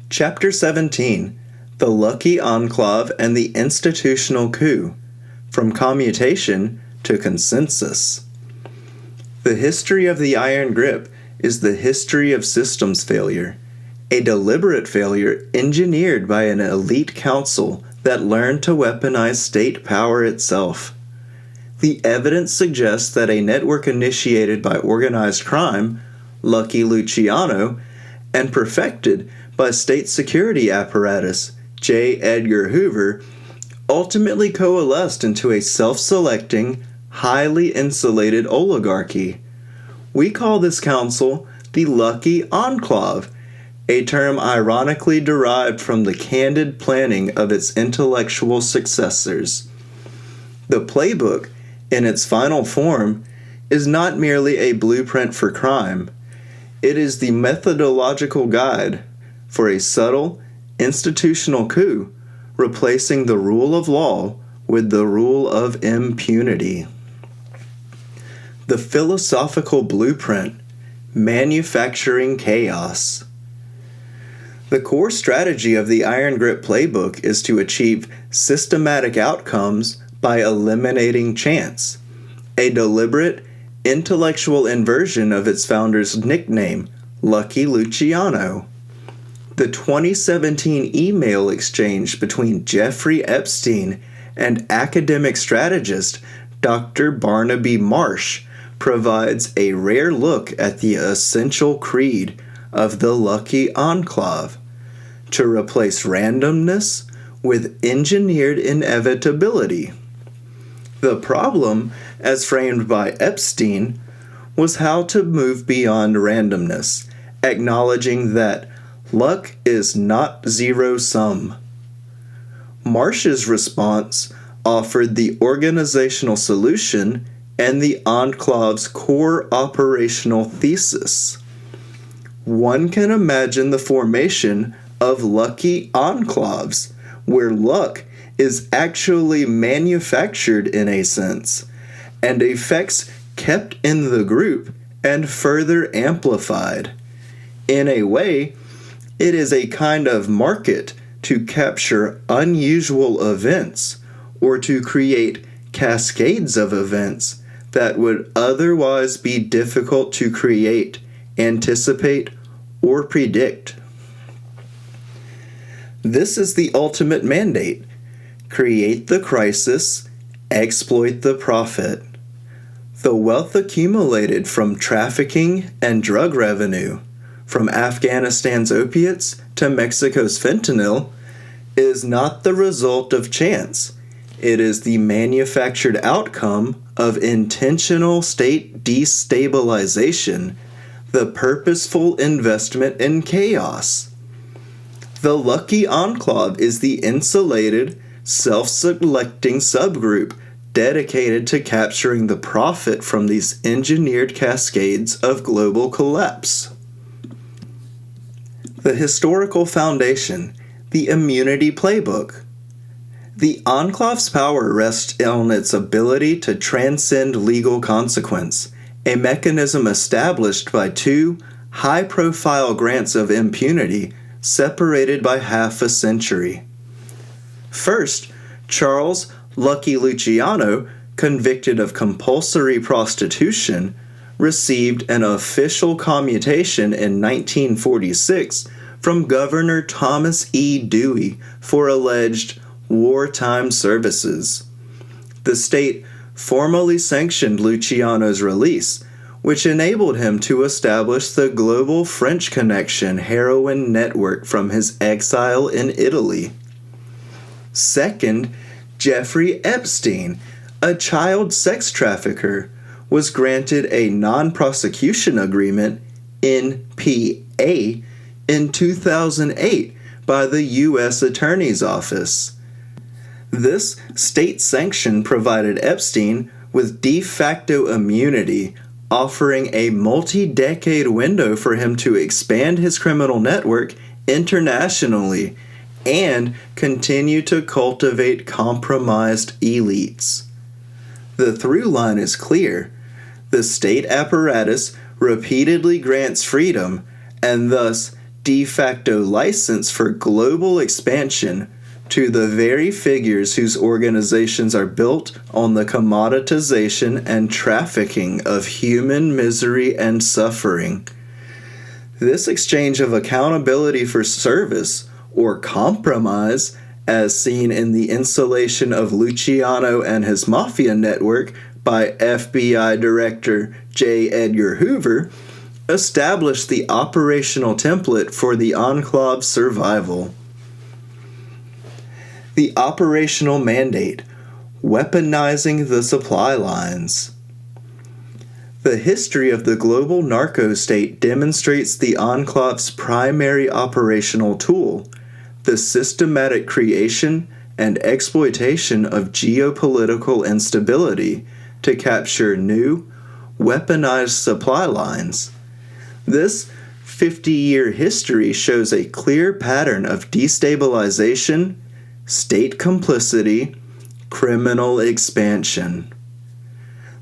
Chapter 17, The Lucky Enclave and the Institutional Coup, From Commutation to Consensus. The history of the iron grip is the history of systems failure, a deliberate failure engineered by an elite council that learned to weaponize state power itself. The evidence suggests that a network initiated by organized crime, Lucky Luciano, and perfected by state security apparatus, J. Edgar Hoover, ultimately coalesced into a self-selecting, highly insulated oligarchy. We call this council the Lucky Enclave, a term ironically derived from the candid planning of its intellectual successors. The playbook, in its final form, is not merely a blueprint for crime. It is the methodological guide for a subtle, institutional coup, replacing the rule of law with the rule of impunity. The philosophical blueprint, manufacturing chaos. The core strategy of the Iron Grip Playbook is to achieve systematic outcomes by eliminating chance, a deliberate, intellectual inversion of its founder's nickname, Lucky Luciano. The 2017 email exchange between Jeffrey Epstein and academic strategist Dr. Barnaby Marsh provides a rare look at the essential creed of the Lucky Enclave: to replace randomness with engineered inevitability. The problem, as framed by Epstein, was how to move beyond randomness, acknowledging that luck is not zero-sum. Marsh's response offered the organizational solution and the Enclave's core operational thesis. One can imagine the formation of Lucky Enclaves, where luck is actually manufactured in a sense, and effects kept in the group and further amplified. In a way, it is a kind of market to capture unusual events or to create cascades of events that would otherwise be difficult to create, anticipate, or predict. This is the ultimate mandate: create the crisis, exploit the profit. The wealth accumulated from trafficking and drug revenue, from Afghanistan's opiates to Mexico's fentanyl, is not the result of chance. It is the manufactured outcome of intentional state destabilization, the purposeful investment in chaos. The Lucky Enclave is the insulated, self-selecting subgroup dedicated to capturing the profit from these engineered cascades of global collapse. The historical foundation, the Immunity Playbook. The Enclave's power rests on its ability to transcend legal consequence, a mechanism established by two high-profile grants of impunity separated by half a century. First, Charles Lucky Luciano, convicted of compulsory prostitution, received an official commutation in 1946 from Governor Thomas E. Dewey for alleged wartime services. The state formally sanctioned Luciano's release, which enabled him to establish the global French Connection heroin network from his exile in Italy. Second, Jeffrey Epstein, a child sex trafficker, was granted a non-prosecution agreement, NPA, in 2008 by the U.S. Attorney's Office. This state sanction provided Epstein with de facto immunity, offering a multi-decade window for him to expand his criminal network internationally and continue to cultivate compromised elites. The through line is clear. The state apparatus repeatedly grants freedom and thus de facto license for global expansion to the very figures whose organizations are built on the commoditization and trafficking of human misery and suffering. This exchange of accountability for service, or compromise, as seen in the installation of Luciano and his mafia network by FBI Director J. Edgar Hoover, established the operational template for the Enclave's survival. The operational mandate, weaponizing the supply lines. The history of the global narco-state demonstrates the Enclave's primary operational tool, the systematic creation and exploitation of geopolitical instability to capture new, weaponized supply lines. This 50-year history shows a clear pattern of destabilization, state complicity, criminal expansion.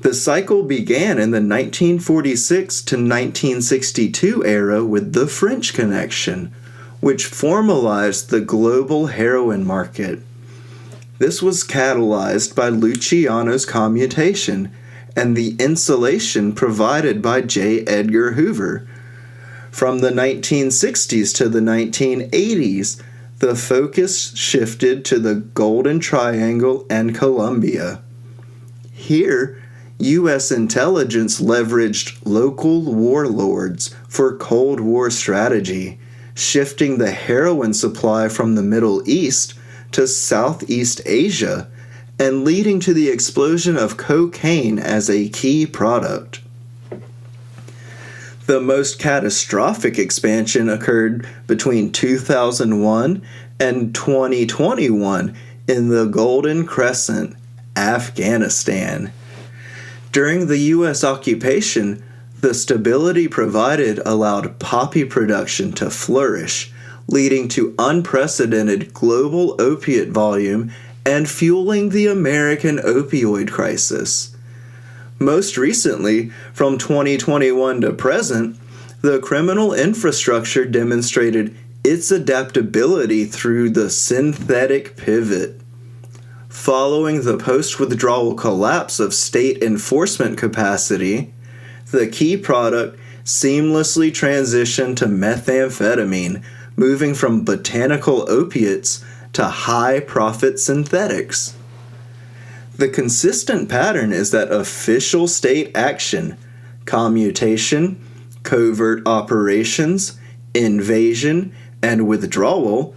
The cycle began in the 1946 to 1962 era with the French Connection, which formalized the global heroin market. This was catalyzed by Luciano's commutation and the insulation provided by J. Edgar Hoover. From the 1960s to the 1980s, the focus shifted to the Golden Triangle and Colombia. Here, U.S. intelligence leveraged local warlords for Cold War strategy, shifting the heroin supply from the Middle East to Southeast Asia, and leading to the explosion of cocaine as a key product. The most catastrophic expansion occurred between 2001 and 2021 in the Golden Crescent, Afghanistan. During the U.S. occupation, the stability provided allowed poppy production to flourish, leading to unprecedented global opiate volume and fueling the American opioid crisis. Most recently, from 2021 to present, the criminal infrastructure demonstrated its adaptability through the synthetic pivot. Following the post-withdrawal collapse of state enforcement capacity, the key product seamlessly transitioned to methamphetamine, moving from botanical opiates to high-profit synthetics. The consistent pattern is that official state action, commutation, covert operations, invasion, and withdrawal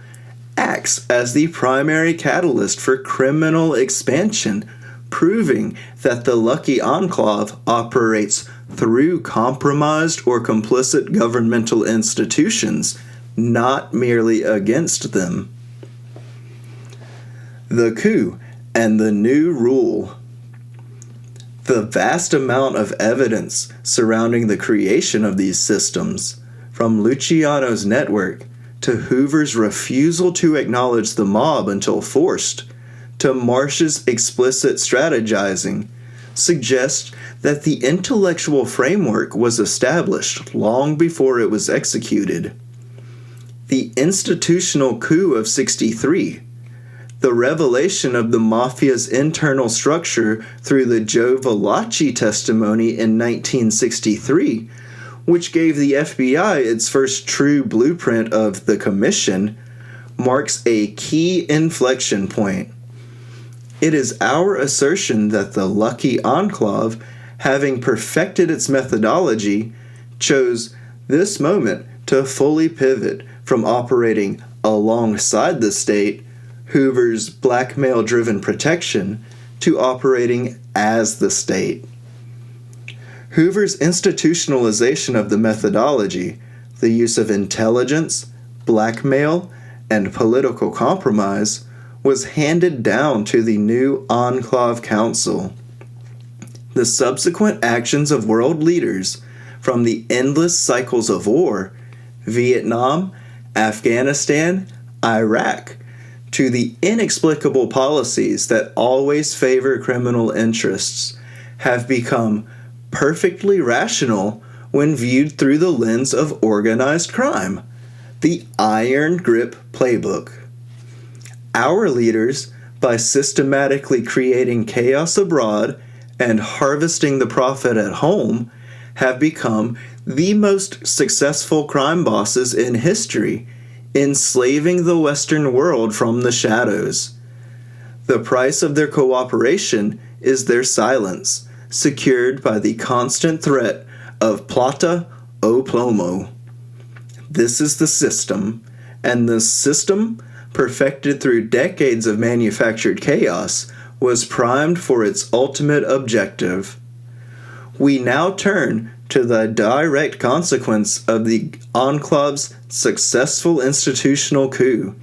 acts as the primary catalyst for criminal expansion, proving that the Lucky Enclave operates through compromised or complicit governmental institutions, not merely against them. The Coup and the New Rule. The vast amount of evidence surrounding the creation of these systems, from Luciano's network to Hoover's refusal to acknowledge the mob until forced, to Marsh's explicit strategizing, suggests that the intellectual framework was established long before it was executed. The institutional coup of '63, the revelation of the mafia's internal structure through the Joe Valachi testimony in 1963, which gave the FBI its first true blueprint of the Commission, marks a key inflection point. It is our assertion that the Lucky Enclave, having perfected its methodology, chose this moment to fully pivot from operating alongside the state, Hoover's blackmail-driven protection, to operating as the state. Hoover's institutionalization of the methodology, the use of intelligence, blackmail, and political compromise, was handed down to the new Enclave Council. The subsequent actions of world leaders, from the endless cycles of war, Vietnam, Afghanistan, Iraq, to the inexplicable policies that always favor criminal interests, have become perfectly rational when viewed through the lens of organized crime. The Iron Grip Playbook. Our leaders, by systematically creating chaos abroad and harvesting the profit at home, have become the most successful crime bosses in history, enslaving the Western world from the shadows. The price of their cooperation is their silence, secured by the constant threat of plata o plomo. This is the system, and the system, perfected through decades of manufactured chaos, was primed for its ultimate objective. We now turn to the direct consequence of the Enclave's successful institutional coup,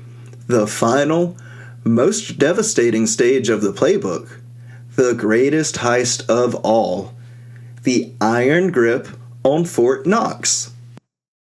the final, most devastating stage of the playbook, the greatest heist of all, the iron grip on Fort Knox.